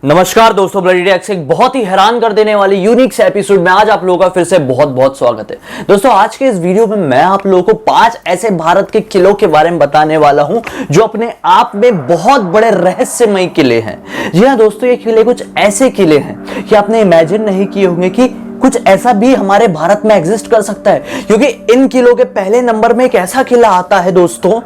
नमस्कार दोस्तों, bloody tax एक बहुत ही हैरान कर देने वाली यूनिक से एपिसोड में आज आप लोगों का फिर से बहुत बहुत स्वागत है। दोस्तों, आज के इस वीडियो में मैं आप लोगों को 5 ऐसे भारत के किलों के बारे में बताने वाला हूं जो अपने आप में बहुत बड़े रहस्यमय किले हैं। जी हाँ दोस्तों, ये किले कुछ ऐसे किले हैं कि आपने इमेजिन नहीं किए होंगे कि कुछ ऐसा भी हमारे भारत में एग्जिस्ट कर सकता है, क्योंकि इन किलों के पहले नंबर में एक ऐसा किला आता है दोस्तों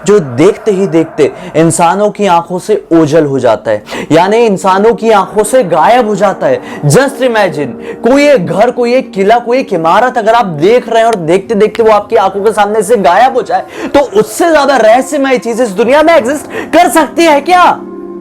जो देखते ही देखते इंसानों की आंखों से ओझल हो जाता है, यानी इंसानों की आंखों से गायब हो जाता है। जस्ट इमेजिन, कोई एक घर, कोई एक किला, कोई एक इमारत अगर आप देख रहे हैं और देखते देखते वो आपकी आंखों के सामने से गायब हो जाए, तो उससे ज्यादा रहस्यमय चीज इस दुनिया में एग्जिस्ट कर सकती है क्या?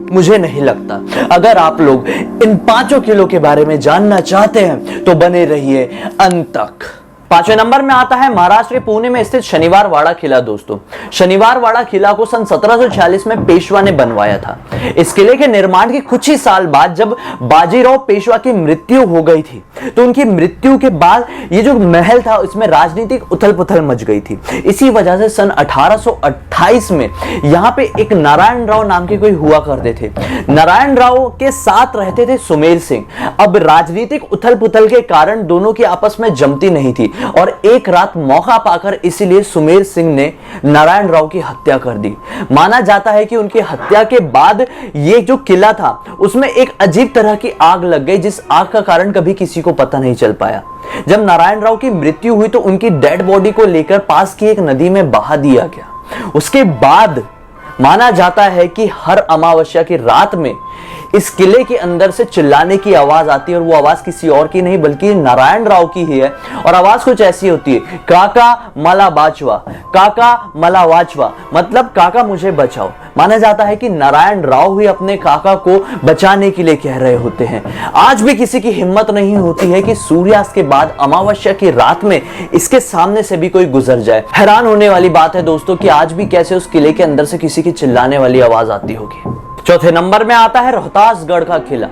मुझे नहीं लगता। अगर आप लोग इन 5 किलों के बारे में जानना चाहते हैं तो बने रहिए अंत तक। 5वें नंबर में आता है महाराष्ट्र के पुणे में स्थित शनिवार वाड़ा किला। दोस्तों, शनिवार वाड़ा किला को सन 1746 में पेशवा ने बनवाया था। इस किले के निर्माण के कुछ ही साल बाद जब बाजीराव पेशवा की मृत्यु हो गई थी, तो उनकी मृत्यु के बाद ये जो महल था उसमें राजनीतिक उथल पुथल मच गई थी। इसी वजह से सन 1828 में यहां पे एक नारायण राव नाम के कोई हुआ करते थे। नारायण राव के साथ रहते थे सुमेर सिंह। अब राजनीतिक उथल पुथल के कारण दोनों की आपस में जमती नहीं थी और एक रात मौका पाकर इसीलिए सुमेर सिंह ने नारायण राव की हत्या कर दी। माना जाता है कि उनकी हत्या के बाद ये जो किला था उसमें एक अजीब तरह की आग लग गई, जिस आग का कारण कभी किसी को पता नहीं चल पाया। जब नारायण राव की मृत्यु हुई तो उनकी डेड बॉडी को लेकर पास की एक नदी में बहा दिया गया। उसके बाद माना जाता है कि हर अमावस्या की रात में इस किले के अंदर से चिल्लाने की आवाज आती है, और वो आवाज किसी और की नहीं बल्कि नारायण राव की ही है। और आवाज कुछ ऐसी होती है, काका मला बाचवा, काका मला वाचवा, मतलब काका मुझे बचाओ। माना जाता है कि नारायण राव ही अपने काका को बचाने के लिए कह रहे होते हैं। आज भी किसी की हिम्मत नहीं होती है कि सूर्यास्त के बाद अमावस्या की रात में इसके सामने से भी कोई गुजर जाए। हैरान होने वाली बात है दोस्तों कि आज भी कैसे उस किले के अंदर से किसी की चिल्लाने वाली आवाज आती होगी। चौथे नंबर में आता है रोहतासगढ़ का किला।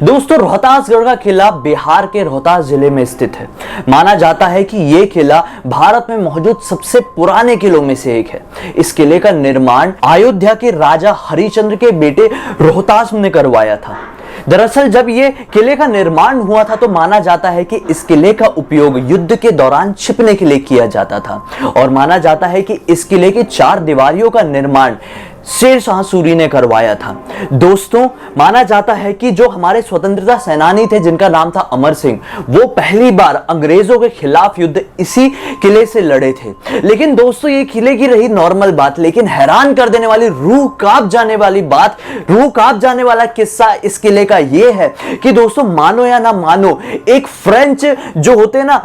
दोस्तों, रोहतासगढ़ का किला बिहार के रोहतास जिले में स्थित है। माना जाता है कि यह किला भारत में मौजूद सबसे पुराने किलों में से एक है। इस किले का निर्माण अयोध्या के राजा हरिश्चंद्र के बेटे रोहतास ने करवाया था। दरअसल जब ये किले का निर्माण हुआ था तो माना जाता है कि इस किले का उपयोग युद्ध के दौरान छिपने के लिए किया जाता था, और माना जाता है कि इस किले की 4 दीवारियों का निर्माण शेरशाह सूरी ने करवाया था। दोस्तों, माना जाता है कि जो हमारे स्वतंत्रता सेनानी थे जिनका नाम था अमर सिंह, वो पहली बार अंग्रेजों के खिलाफ युद्ध इसी किले से लड़े थे। लेकिन दोस्तों, ये किले की रही नॉर्मल बात, लेकिन हैरान कर देने वाली, रूह कांप जाने वाली बात, रूह कांप जाने वाला किस्सा इस किले का ये है कि दोस्तों, मानो या ना मानो, एक फ्रेंच जो होते ना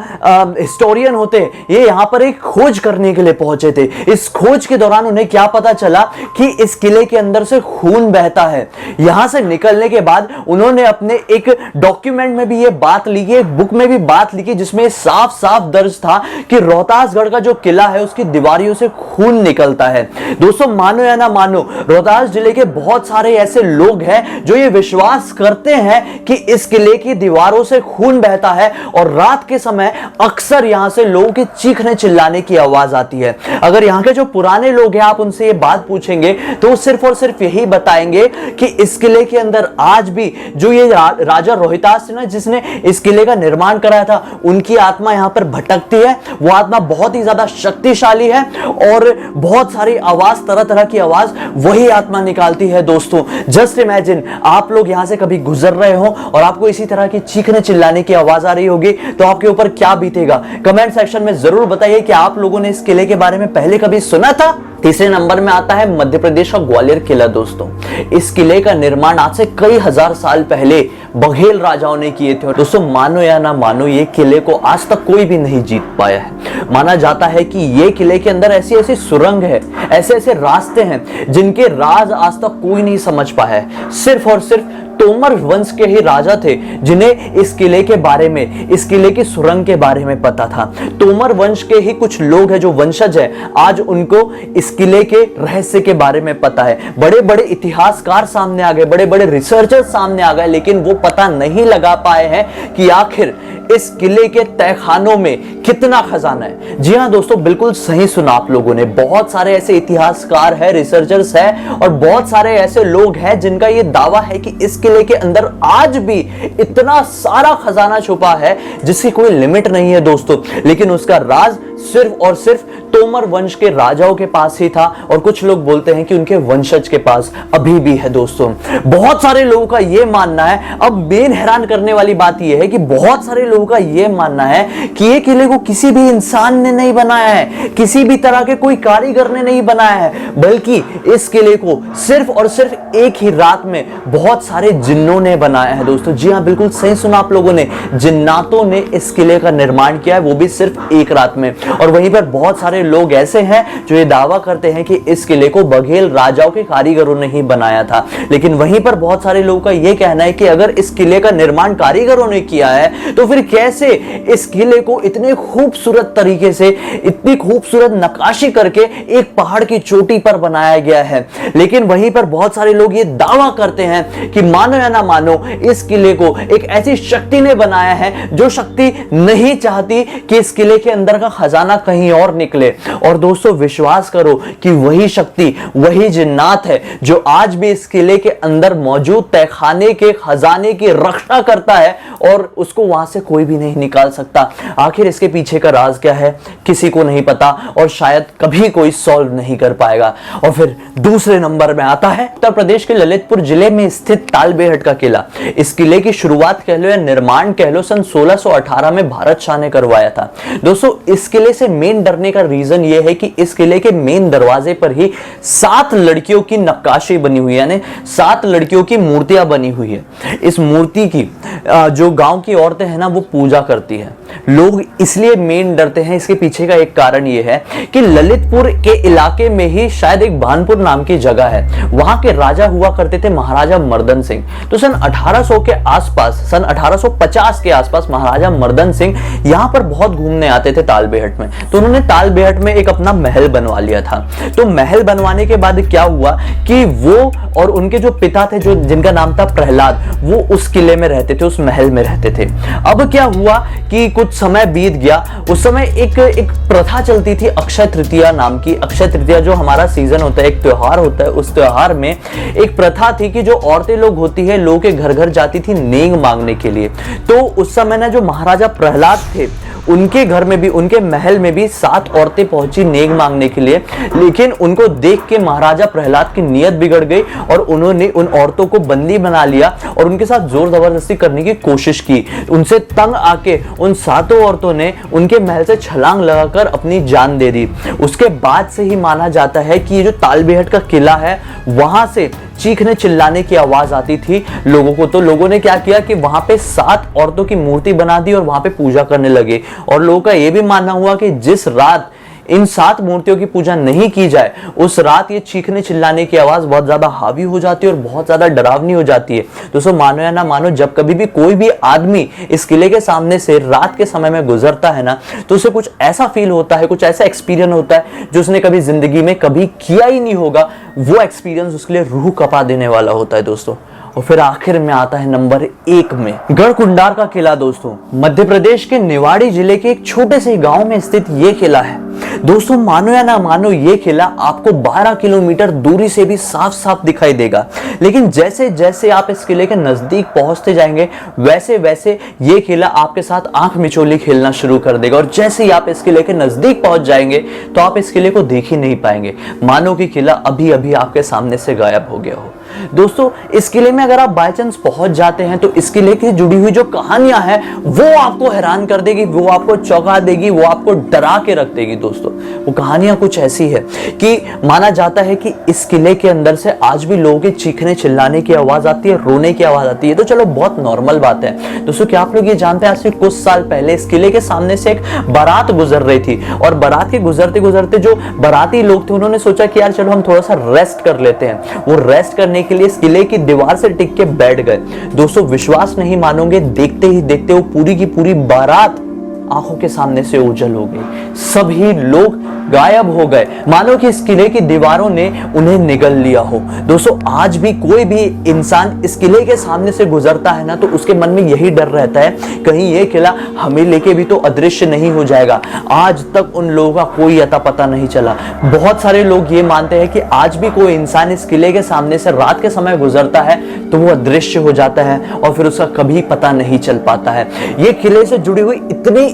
हिस्टोरियन होते, ये यहां पर एक खोज करने के लिए पहुंचे थे। इस खोज के दौरान उन्हें क्या पता चला कि इस किले के अंदर से खून बहता है। यहां से निकलने के बाद उन्होंने अपने एक डॉक्यूमेंट में भी ये बात लिखी, एक बुक में भी बात लिखी, जिसमें साफ साफ दर्ज था कि रोहतासगढ़ का जो किला है उसकी दीवारों से खून निकलता है। दोस्तों, मानो या ना मानो, रोहतास जिले के बहुत सारे ऐसे लोग हैं जो ये विश्वास करते हैं कि इस किले की दीवारों से खून बहता है, और रात के समय अक्सर यहां से लोगों के चीखने चिल्लाने की आवाज आती है। अगर यहां के जो पुराने लोग हैं, आप उनसे ये बात पूछेंगे तो वो सिर्फ और सिर्फ यही बताएंगे कि इस किले के अंदर आज भी जो ये राजा रोहितास थे ना, जिसने इस किले का निर्माण कराया था, उनकी आत्मा यहां पर भटकती है। वो आत्मा बहुत ही ज्यादा शक्तिशाली है और बहुत सारी आवाज, तरह तरह की आवाज वही आत्मा निकालती है। दोस्तों, जस्ट इमेजिन, आप लोग यहां से कभी गुजर रहे हो और आपको इसी तरह की चीखने चिल्लाने की आवाज आ रही होगी, तो आपके ऊपर क्या बीतेगा? कमेंट सेक्शन में जरूर बताइए कि आप लोगों ने इस किले के बारे में पहले कभी सुना था। तीसरे नंबर में आता है मध्य प्रदेश का ग्वालियर किला। दोस्तों, इस किले का निर्माण आज से कई हजार साल पहले बघेल राजाओं ने किए थे। दोस्तों, मानो या ना मानो, ये किले को आज तक कोई भी नहीं जीत पाया है। माना जाता है कि ये किले के अंदर ऐसी ऐसी सुरंग है, ऐसे ऐसे रास्ते हैं जिनके राज आज तक कोई नहीं समझ पाया है। सिर्फ और सिर्फ तोमर वंश के ही राजा थे जिन्हें इस किले के बारे में, इस किले की सुरंग के बारे में पता था। तोमर वंश के ही कुछ लोग हैं जो वंशज हैं, आज उनको इस किले के रहस्य के बारे में पता है। बड़े बड़े इतिहासकार सामने आ गए, बड़े बड़े रिसर्चर्स सामने आ गए, लेकिन वो पता नहीं लगा पाए हैं कि आखिर इस किले के तहखानों में कितना खजाना है। जी हां दोस्तों, बिल्कुल सही सुना आप लोगों ने। बहुत सारे ऐसे इतिहासकार है, रिसर्चर्स है और बहुत सारे ऐसे लोग हैं जिनका यह दावा है कि इस किले के अंदर आज भी इतना सारा खजाना छुपा है जिसकी कोई लिमिट नहीं है दोस्तों। लेकिन उसका राज सिर्फ और सिर्फ तोमर वंश के राजाओं के पास ही था और कुछ लोग बोलते हैं कि उनके वंशज के पास अभी भी है दोस्तों। बहुत सारे लोगों का यह मानना है, अब बेन हैरान करने वाली बात यह है कि बहुत सारे लोगों का यह मानना है कि ये किले को किसी भी इंसान ने नहीं बनाया है, किसी भी तरह के कोई कारीगर ने नहीं बनाया है, बल्कि इस किले को सिर्फ और सिर्फ एक ही रात में बहुत सारे जिन्नों ने बनाया है दोस्तों। जी हां, बिल्कुल सही सुना आप लोगों ने, जिन्नातों ने इस किले का निर्माण किया है, वो भी सिर्फ एक रात में। और वहीं पर बहुत सारे लोग ऐसे हैं जो ये दावा करते हैं कि इस किले को बघेल राजाओं के कारीगरों ने ही बनाया था। लेकिन वहीं पर बहुत सारे लोगों का यह कहना है कि अगर इस किले का निर्माण कारीगरों ने किया है तो फिर कैसे इस किले को इतने खूबसूरत तरीके से, इतनी खूबसूरत नक्काशी करके एक पहाड़ की चोटी पर बनाया गया है। लेकिन वहीं पर बहुत सारे लोग ये दावा करते हैं कि मानो या ना मानो, इस किले को एक ऐसी शक्ति ने बनाया है जो शक्ति नहीं चाहती कि इस किले के अंदर का खजाना कहीं और निकले। और दोस्तों विश्वास करो कि वही शक्ति, वही जिन्नात है जो आज भी इस किले के अंदर मौजूद तहखाने के खजाने की रक्षा करता है और उसको वहां से कोई भी नहीं निकाल सकता। आखिर इसके पीछे का राज क्या है, किसी को नहीं पता और शायद कभी कोई सॉल्व नहीं कर पाएगा। और फिर दूसरे नंबर में आता है उत्तर प्रदेश के ललितपुर जिले में स्थित तालबेहट का किला। इस किले की शुरुआत कह लो या निर्माण कह लो सन 1618 में भारत शाह ने करवाया था। दोस्तों इस किले से मेन डरने का रीजन यह है कि इस किले के मेन दरवाजे पर ही 7 लड़कियों की नक्काशी बनी हुई है, यानी 7 लड़कियों की मूर्तियां बनी हुई है। इस मूर्ति की जो गांव की औरतें हैं ना, वो पूजा करती है। लोग इसलिए मेन डरते हैं, इसके पीछे का एक कारण यह है कि ललितपुर के इलाके में ही शायद एक भानपुर नाम की जगह है, वहां के राजा हुआ करते थे महाराजा मर्दन सिंह। तो सन 1800 के आसपास, सन 1850 के आसपास महाराजा मर्दन सिंह यहां पर बहुत घूमने आते थे तालबेहट में। तो उन्होंने तालबेहट में एक अपना महल बनवा लिया था। तो महल बनवाने के बाद क्या हुआ कि वो और उनके जो पिता थे, जो जिनका नाम था प्रहलाद, वो उस किले में रहते थे, उस महल में रहते थे। अब क्या हुआ कि कुछ समय बीत गया, उस समय एक प्रथा चलती थी अक्षय तृतीया नाम की। अक्षय तृतीया जो हमारा सीजन होता है, एक त्योहार होता है, उस त्योहार में एक प्रथा थी कि जो औरतें लोग होती है, लोगों के घर घर जाती थी नेग मांगने के लिए। तो उस समय ना जो महाराजा प्रहलाद थे, उनके घर में भी, उनके महल में भी 7 औरतें पहुंची नेग मांगने के लिए। लेकिन उनको देख के महाराजा प्रहलाद की नीयत बिगड़ गई और उन्होंने उन औरतों को बंदी बना लिया और उनके साथ जोर जबरदस्ती करने की कोशिश की। उनसे तंग आके उन 7 औरतों ने उनके महल से छलांग लगाकर अपनी जान दे दी। उसके बाद से ही माना जाता है कि ये जो तालबेहट का किला है, वहां से चीखने चिल्लाने की आवाज आती थी लोगों को। तो लोगों ने क्या किया कि वहां पे 7 औरतों की मूर्ति बना दी और वहां पे पूजा करने लगे। और लोगों का यह भी मानना हुआ कि जिस रात इन 7 मूर्तियों की पूजा नहीं की जाए, उस रात ये चीखने चिल्लाने की आवाज बहुत ज्यादा हावी हो जाती है और बहुत ज्यादा डरावनी हो जाती है। दोस्तों मानो या ना मानो, जब कभी भी कोई भी आदमी इस किले के सामने से रात के समय में गुजरता है ना, तो उसे कुछ ऐसा फील होता है, कुछ ऐसा एक्सपीरियंस होता है जो उसने कभी जिंदगी में कभी किया ही नहीं होगा। वो एक्सपीरियंस उसके लिए रूह कपा देने वाला होता है दोस्तों। और फिर आखिर में आता है नंबर 1 में गढ़कुंडार का किला। दोस्तों मध्य प्रदेश के निवाड़ी जिले के एक छोटे से गांव में स्थित यह किला है। दोस्तों मानो या ना मानो, यह किला आपको 12 किलोमीटर दूरी से भी साफ साफ दिखाई देगा। लेकिन जैसे जैसे आप इस किले के नजदीक पहुंचते जाएंगे, वैसे वैसे यह किला आपके साथ आंख मिचोली खेलना शुरू कर देगा। और जैसे ही आप इस किले के नजदीक पहुंच जाएंगे तो आप इस किले को देख ही नहीं पाएंगे, मानो कि किला अभी अभी आपके सामने से गायब हो गया हो। दोस्तों इस किले में अगर आप बाय चांस पहुंच जाते हैं तो इस किले की जुड़ी हुई जो कहानियां हैं वो आपको हैरान कर देगी, वो आपको चौंका देगी, वो आपको डरा के रख देगी। दोस्तों वो कहानियां कुछ ऐसी है कि माना जाता है कि इस किले के अंदर से आज भी लोगों के चीखने चिल्लाने की आवाज आती है, रोने की आवाज आती है। तो चलो बहुत नॉर्मल बात है। दोस्तों क्या आप लोग ये जानते हैं, आज से कुछ साल पहले इस किले के सामने से एक बारात गुजर रही थी और बारात के गुजरते गुजरते जो बाराती लोग थे उन्होंने सोचा कि यार चलो हम थोड़ा सा रेस्ट कर लेते हैं। वो रेस्ट करने के लिए इस किले की दीवार से टिक के बैठ गए। दोस्तों विश्वास नहीं मानोगे, देखते ही देखते वो पूरी की पूरी बारात आंखों के सामने से ओझल हो गई। सभी लोग गायब हो गए, मानो कि इस किले की दीवारों ने उन्हें निगल लिया हो। दोस्तों, आज भी कोई भी इंसान इस किले के सामने से गुजरता है ना, तो उसके मन में यही डर रहता है, कहीं ये किला हमें लेके भी तो अदृश्य नहीं हो जाएगा। आज तक उन लोगों का कोई अता पता नहीं चला। बहुत सारे लोग ये मानते हैं कि आज भी कोई इंसान इस किले के सामने से रात के समय गुजरता है तो वो अदृश्य हो जाता है और फिर उसका कभी पता नहीं चल पाता है। ये किले से जुड़ी हुई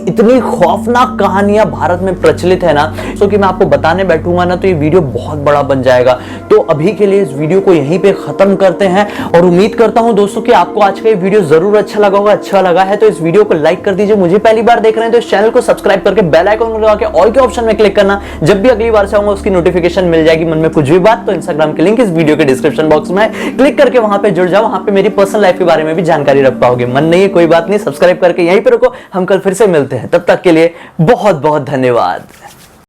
इतनी खौफनाक कहानियां भारत में प्रचलित है ना, तो कि मैं आपको बताने बैठूंगा ना तो ये वीडियो बहुत बड़ा बन जाएगा। तो अभी के लिए इस वीडियो को यहीं पे खत्म करते हैं और उम्मीद करता हूं दोस्तों कि आपको आज का ये वीडियो जरूर अच्छा लगा होगा। अच्छा लगा है तो इस वीडियो को लाइक कर दीजिए। मुझे पहली बार देख रहे हैं तो इस चैनल को सब्सक्राइब करके बेल आइकन को दबा के ऑल के ऑप्शन में क्लिक करना। जब भी अगली बार से आऊंगा उसकी नोटिफिकेशन मिल जाएगी। मन में कुछ भी बात तो इंस्टाग्राम के लिंक इस वीडियो के डिस्क्रिप्शन बॉक्स में, क्लिक करके वहां पे जुड़ जाओ। वहां पे मेरी पर्सनल लाइफ के बारे में भी जानकारी रख पाओगे। मन नहीं है कोई बात नहीं, सब्सक्राइब करके यहीं पे रुको। हम कल फिर से मिलते हैं, तब तक के लिए बहुत बहुत धन्यवाद।